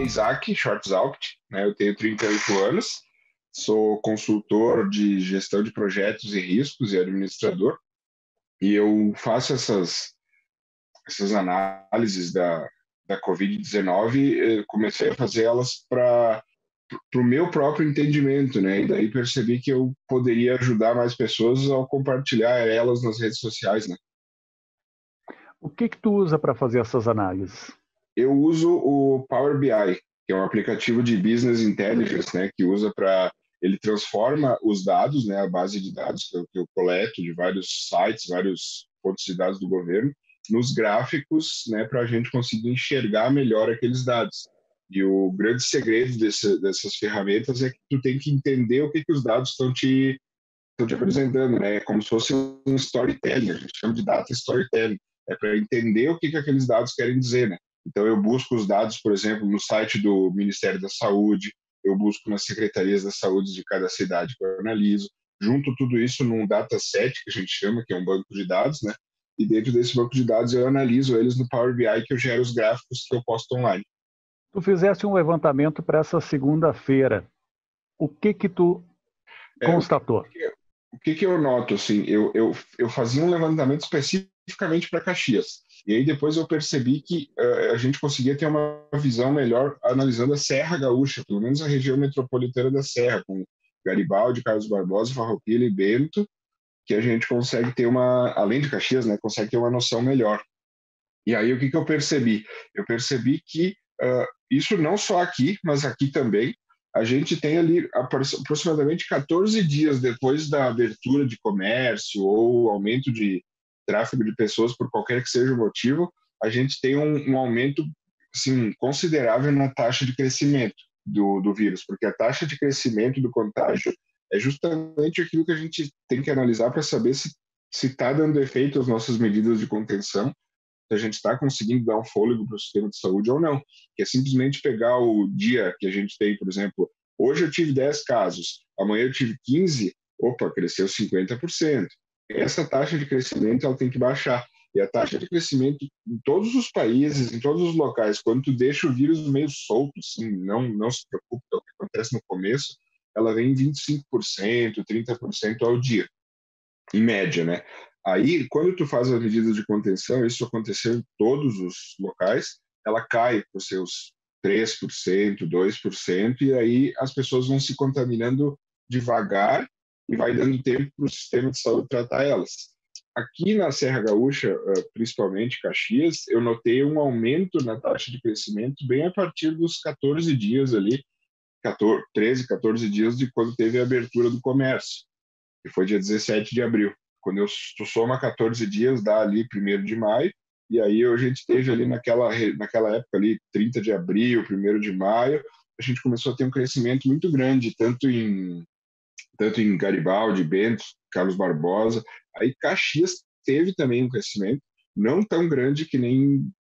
Isaac Schwartzalpt, né? Eu tenho 38 anos, sou consultor de gestão de projetos e riscos e administrador, e eu faço essas análises da Covid-19, comecei a fazer elas para o meu próprio entendimento, né? E daí percebi que eu poderia ajudar mais pessoas ao compartilhar elas nas redes sociais, né? O que tu usa para fazer essas análises? Eu uso o Power BI, que é um aplicativo de business intelligence, né? Que usa para ele transforma os dados, né? A base de dados que eu coleto de vários sites, vários fontes de dados do governo, nos gráficos, né? Para a gente conseguir enxergar melhor aqueles dados. E o grande segredo dessas ferramentas é que tu tem que entender o que os dados estão te apresentando, né? É como se fosse um storytelling, a gente chama de data storytelling. É para entender o que aqueles dados querem dizer, né? Então, eu busco os dados, por exemplo, no site do Ministério da Saúde, eu busco nas secretarias da saúde de cada cidade que eu analiso, junto tudo isso num dataset, que a gente chama, que é um banco de dados, né? E dentro desse banco de dados eu analiso eles no Power BI, que eu gero os gráficos que eu posto online. Tu fizeste um levantamento para essa segunda-feira. O que tu constatou? O que eu noto, assim, eu fazia um levantamento especificamente para Caxias, e aí depois eu percebi que a gente conseguia ter uma visão melhor analisando a Serra Gaúcha, pelo menos a região metropolitana da Serra, com Garibaldi, Carlos Barbosa, Farroupilha e Bento, que a gente consegue ter além de Caxias, né, consegue ter uma noção melhor. E aí o que eu percebi? Eu percebi que isso não só aqui, mas aqui também, a gente tem ali aproximadamente 14 dias depois da abertura de comércio ou aumento de tráfego de pessoas por qualquer que seja o motivo, a gente tem um aumento assim, considerável na taxa de crescimento do vírus, porque a taxa de crescimento do contágio é justamente aquilo que a gente tem que analisar para saber se está dando efeito às nossas medidas de contenção, se a gente está conseguindo dar um fôlego para o sistema de saúde ou não, que é simplesmente pegar o dia que a gente tem, por exemplo, hoje eu tive 10 casos, amanhã eu tive 15, opa, cresceu 50%. Essa taxa de crescimento ela tem que baixar. E a taxa de crescimento em todos os países, em todos os locais, quando tu deixa o vírus meio solto, assim, não se preocupe, é o que acontece no começo, ela vem em 25%, 30% ao dia, em média, né? Aí, quando tu faz as medidas de contenção, isso aconteceu em todos os locais, ela cai para os seus 3%, 2%, e aí as pessoas vão se contaminando devagar e vai dando tempo para o sistema de saúde tratar elas. Aqui na Serra Gaúcha, principalmente Caxias, eu notei um aumento na taxa de crescimento bem a partir dos 14 dias ali, 13, 14 dias de quando teve a abertura do comércio, que foi dia 17 de abril. Quando tu soma 14 dias, dá ali 1º de maio, e aí a gente teve ali naquela época ali, 30 de abril, 1º de maio, a gente começou a ter um crescimento muito grande, tanto em Garibaldi, Bento, Carlos Barbosa. Aí Caxias teve também um crescimento, não tão grande que nem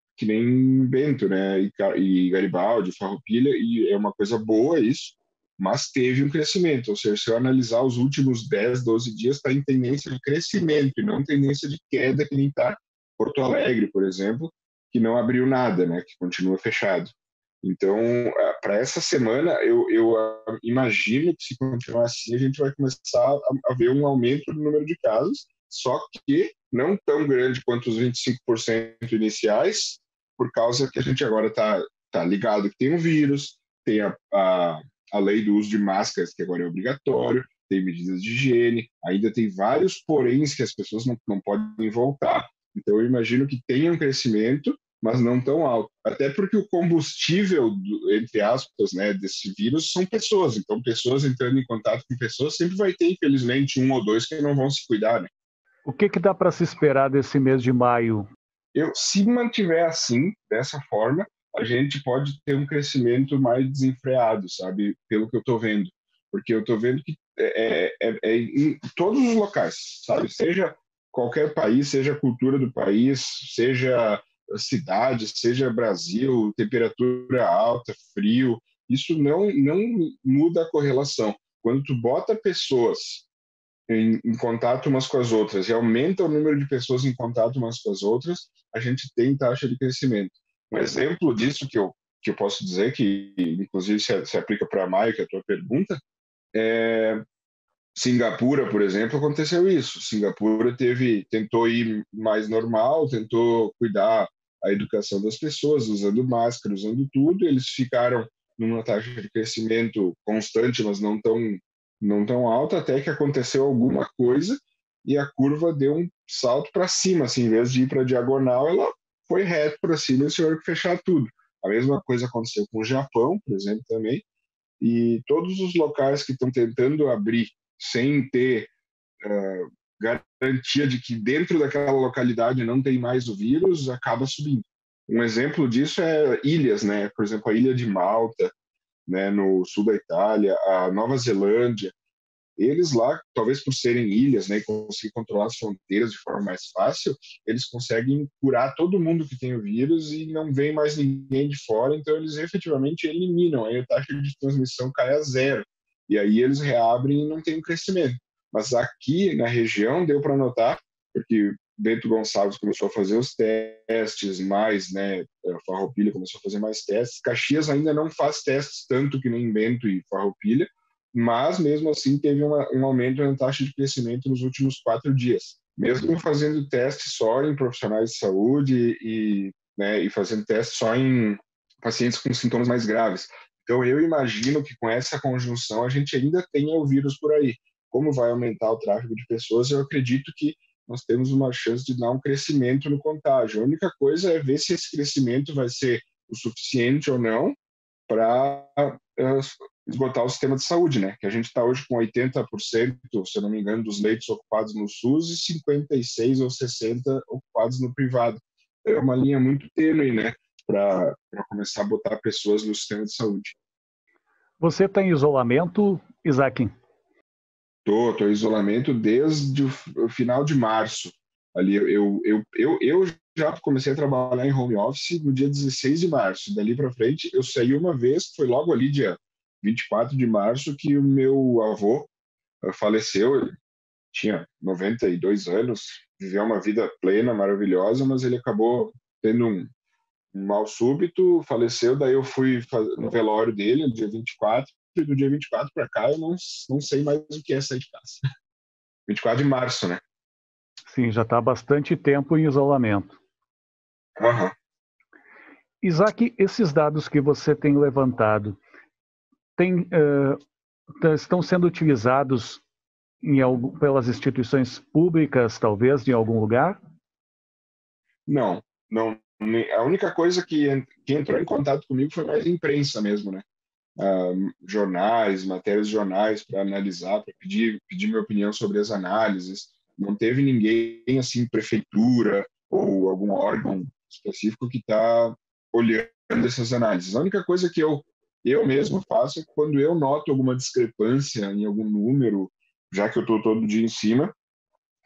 Bento, né? E Garibaldi, Farroupilha, e é uma coisa boa isso, mas teve um crescimento. Ou seja, se eu analisar os últimos 10, 12 dias, está em tendência de crescimento e não tendência de queda, que nem está Porto Alegre, por exemplo, que não abriu nada, né? Que continua fechado. Então, para essa semana, eu imagino que se continuar assim, a gente vai começar a ver um aumento no número de casos, só que não tão grande quanto os 25% iniciais, por causa que a gente agora tá ligado que tem um vírus, tem a lei do uso de máscaras, que agora é obrigatório, tem medidas de higiene, ainda tem vários poréns que as pessoas não podem voltar. Então, eu imagino que tenha um crescimento, mas não tão alto. Até porque o combustível, entre aspas, né, desse vírus são pessoas. Então, pessoas entrando em contato com pessoas, sempre vai ter, infelizmente, 1 ou 2 que não vão se cuidar, né? O que dá para se esperar desse mês de maio? Se mantiver assim, dessa forma, a gente pode ter um crescimento mais desenfreado, sabe? Pelo que eu estou vendo. Porque eu estou vendo que é em todos os locais, sabe? Seja qualquer país, seja a cultura do país, seja cidade, seja Brasil, temperatura alta, frio, isso não muda a correlação. Quando tu bota pessoas em contato umas com as outras e aumenta o número de pessoas em contato umas com as outras, a gente tem taxa de crescimento. Um exemplo disso que eu que eu posso dizer, que inclusive se aplica para a Maio, que é a tua pergunta, Singapura, por exemplo, aconteceu isso. Singapura tentou ir mais normal, tentou cuidar a educação das pessoas, usando máscara, usando tudo. Eles ficaram numa taxa de crescimento constante, mas não tão alta, até que aconteceu alguma coisa e a curva deu um salto para cima. Assim, em vez de ir para a diagonal, ela foi reto para cima e tiveram que fechar tudo. A mesma coisa aconteceu com o Japão, por exemplo, também. E todos os locais que estão tentando abrir sem ter garantia de que dentro daquela localidade não tem mais o vírus, acaba subindo. Um exemplo disso é ilhas, né? Por exemplo, a ilha de Malta, né, no sul da Itália, a Nova Zelândia. Eles lá, talvez por serem ilhas, né, e conseguir controlar as fronteiras de forma mais fácil, eles conseguem curar todo mundo que tem o vírus e não vem mais ninguém de fora, então eles efetivamente eliminam, aí a taxa de transmissão cai a zero, e aí eles reabrem e não tem um crescimento. Mas aqui na região deu para notar, porque Bento Gonçalves começou a fazer os testes mais, né, a Farroupilha começou a fazer mais testes, Caxias ainda não faz testes tanto que nem Bento e Farroupilha, mas mesmo assim teve um aumento na taxa de crescimento nos últimos 4 dias. Mesmo fazendo teste só em profissionais de saúde né, e fazendo teste só em pacientes com sintomas mais graves. Então eu imagino que com essa conjunção a gente ainda tenha o vírus por aí. Como vai aumentar o tráfego de pessoas, eu acredito que nós temos uma chance de dar um crescimento no contágio. A única coisa é ver se esse crescimento vai ser o suficiente ou não para esgotar o sistema de saúde, né? Que a gente está hoje com 80%, se eu não me engano, dos leitos ocupados no SUS e 56 ou 60 ocupados no privado. É uma linha muito tênue, né? Para começar a botar pessoas no sistema de saúde. Você está em isolamento, Isaac? Tô em isolamento desde o final de março. Ali eu já comecei a trabalhar em home office no dia 16 de março. Dali para frente, eu saí uma vez, foi logo ali, dia 24 de março, que o meu avô faleceu. Ele tinha 92 anos, viveu uma vida plena, maravilhosa, mas ele acabou tendo um mal súbito, faleceu. Daí eu fui no velório dele, no dia 24, e do dia 24 para cá eu não sei mais o que é sair de casa. 24 de março, né? Sim, já está há bastante tempo em isolamento. Uhum. Isaac, esses dados que você tem levantado estão sendo utilizados pelas instituições públicas, talvez, em algum lugar? Não. A única coisa que entrou em contato comigo foi mais a imprensa mesmo, né? Jornais, matérias de jornais para analisar, para pedir minha opinião sobre as análises. Não teve ninguém, assim, prefeitura ou algum órgão específico que está olhando essas análises. A única coisa que eu mesmo faço é quando eu noto alguma discrepância em algum número, já que eu estou todo dia em cima,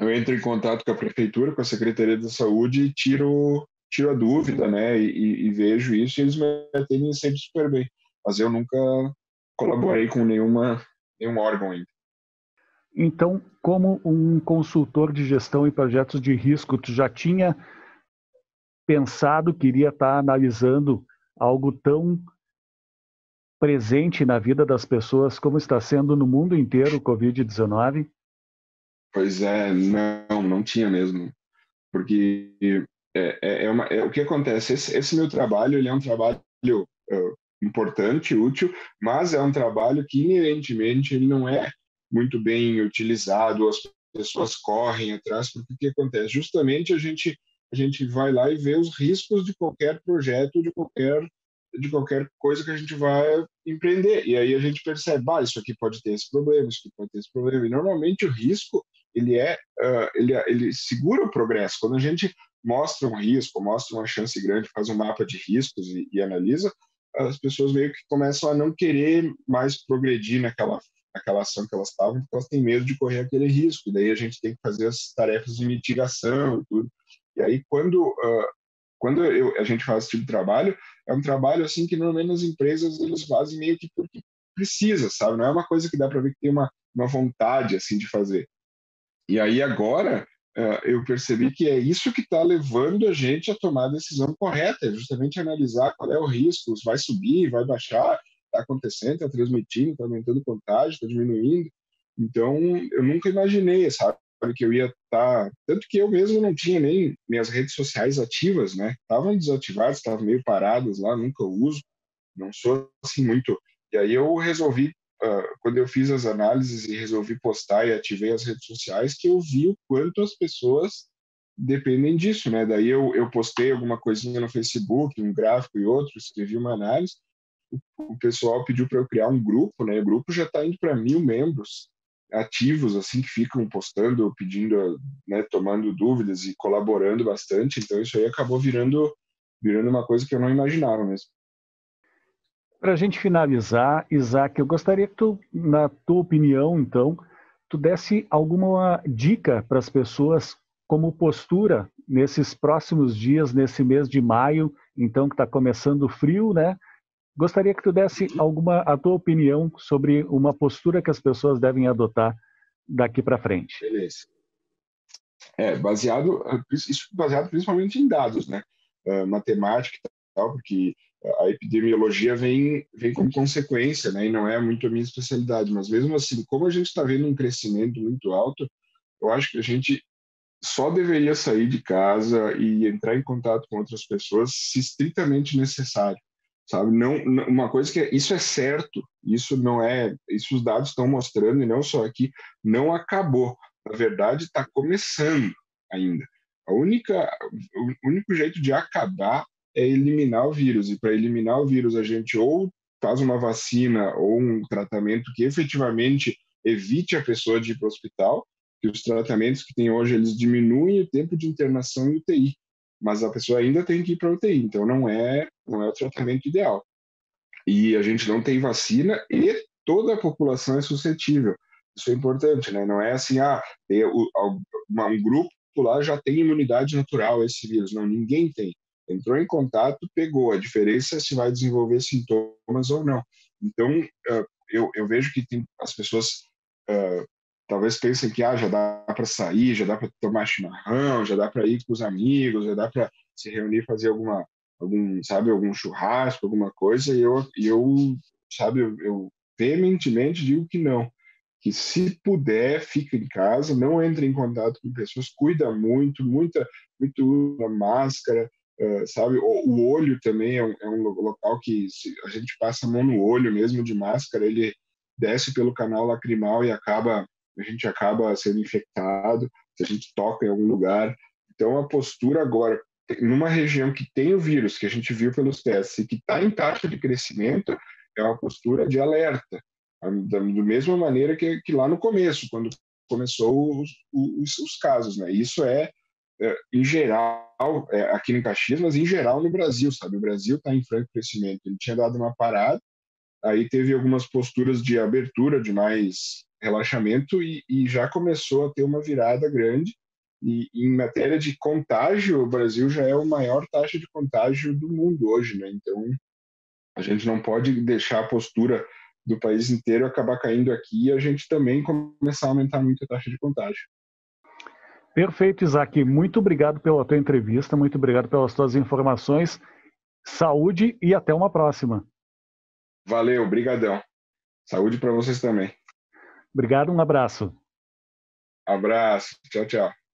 eu entro em contato com a prefeitura, com a Secretaria da Saúde e tiro a dúvida, né? E vejo isso e eles me atendem sempre super bem. Mas eu nunca colaborei com nenhum órgão ainda. Então, como um consultor de gestão e projetos de risco, tu já tinha pensado que iria estar analisando algo tão presente na vida das pessoas como está sendo no mundo inteiro o Covid-19? Pois é, não tinha mesmo. Porque o que acontece, esse meu trabalho, ele é um trabalho importante, útil, mas é um trabalho que inerentemente ele não é muito bem utilizado, as pessoas correm atrás, porque o que acontece? Justamente a gente vai lá e vê os riscos de qualquer projeto, de qualquer coisa que a gente vai empreender. E aí a gente percebe, isso aqui pode ter esse problema, isso aqui pode ter esse problema. E normalmente o risco, ele segura o progresso. Quando a gente mostra um risco, mostra uma chance grande, faz um mapa de riscos e analisa, as pessoas meio que começam a não querer mais progredir naquela ação que elas estavam, porque elas têm medo de correr aquele risco. E daí a gente tem que fazer as tarefas de mitigação e tudo. E aí, quando a gente faz esse tipo de trabalho, é um trabalho assim que normalmente as empresas eles fazem meio que porque precisa, sabe? Não é uma coisa que dá para ver que tem uma vontade assim de fazer. E aí agora eu percebi que é isso que está levando a gente a tomar a decisão correta, é justamente analisar qual é o risco, vai subir, vai baixar, está acontecendo, está transmitindo, está aumentando o contágio, está diminuindo. Então, eu nunca imaginei, sabe, que eu ia estar... Tanto que eu mesmo não tinha nem minhas redes sociais ativas, né? Estavam desativadas, estavam meio paradas lá, nunca uso, não sou assim muito... E aí eu resolvi, quando eu fiz as análises e resolvi postar e ativei as redes sociais, que eu vi o quanto as pessoas dependem disso, né? Daí eu postei alguma coisinha no Facebook, um gráfico e outro, escrevi uma análise, o pessoal pediu para eu criar um grupo, né? O grupo já está indo para 1.000 membros ativos, assim, que ficam postando, pedindo, né, tomando dúvidas e colaborando bastante. Então isso aí acabou virando uma coisa que eu não imaginava mesmo. Para a gente finalizar, Isaac, eu gostaria que tu, na tua opinião, então, tu desse alguma dica para as pessoas como postura nesses próximos dias, nesse mês de maio, então que está começando o frio, né? Gostaria que tu desse a tua opinião sobre uma postura que as pessoas devem adotar daqui para frente. Beleza. Isso baseado principalmente em dados, né? Matemática e tal, porque a epidemiologia vem como consequência, né? E não é muito a minha especialidade, mas mesmo assim, como a gente está vendo um crescimento muito alto, eu acho que a gente só deveria sair de casa e entrar em contato com outras pessoas se estritamente necessário, sabe? Uma coisa que isso é certo, isso não é, isso os dados estão mostrando, e não só aqui, não acabou. Na verdade, está começando ainda. O único jeito de acabar é eliminar o vírus, e para eliminar o vírus a gente ou faz uma vacina ou um tratamento que efetivamente evite a pessoa de ir para o hospital, que os tratamentos que tem hoje, eles diminuem o tempo de internação em UTI, mas a pessoa ainda tem que ir para UTI, então não é o tratamento ideal. E a gente não tem vacina e toda a população é suscetível. Isso é importante, né? Não é assim, um grupo lá já tem imunidade natural a esse vírus. Não, ninguém tem. Entrou em contato, pegou. A diferença é se vai desenvolver sintomas ou não. Então, eu vejo que as pessoas talvez pensem que já dá para sair, já dá para tomar chimarrão, já dá para ir com os amigos, já dá para se reunir, fazer algum churrasco, alguma coisa, e eu veementemente digo que não, que se puder, fica em casa, não entre em contato com pessoas, cuida muito usa máscara, sabe? O olho também é um local que se a gente passa a mão no olho mesmo de máscara, ele desce pelo canal lacrimal e a gente acaba sendo infectado, se a gente toca em algum lugar. Então, a postura agora, numa região que tem o vírus, que a gente viu pelos testes, e que está em taxa de crescimento, é uma postura de alerta. Da mesma maneira que lá no começo, quando começou os casos. Né? Isso em geral, aqui em Caxias, mas em geral no Brasil, sabe? O Brasil está em franco crescimento. Ele tinha dado uma parada, aí teve algumas posturas de abertura, de mais relaxamento, e já começou a ter uma virada grande. E em matéria de contágio, o Brasil já é a maior taxa de contágio do mundo hoje, né? Então, a gente não pode deixar a postura do país inteiro acabar caindo aqui e a gente também começar a aumentar muito a taxa de contágio. Perfeito, Isaac. Muito obrigado pela tua entrevista, muito obrigado pelas tuas informações. Saúde e até uma próxima. Valeu, brigadão. Saúde para vocês também. Obrigado, um abraço. Abraço, tchau, tchau.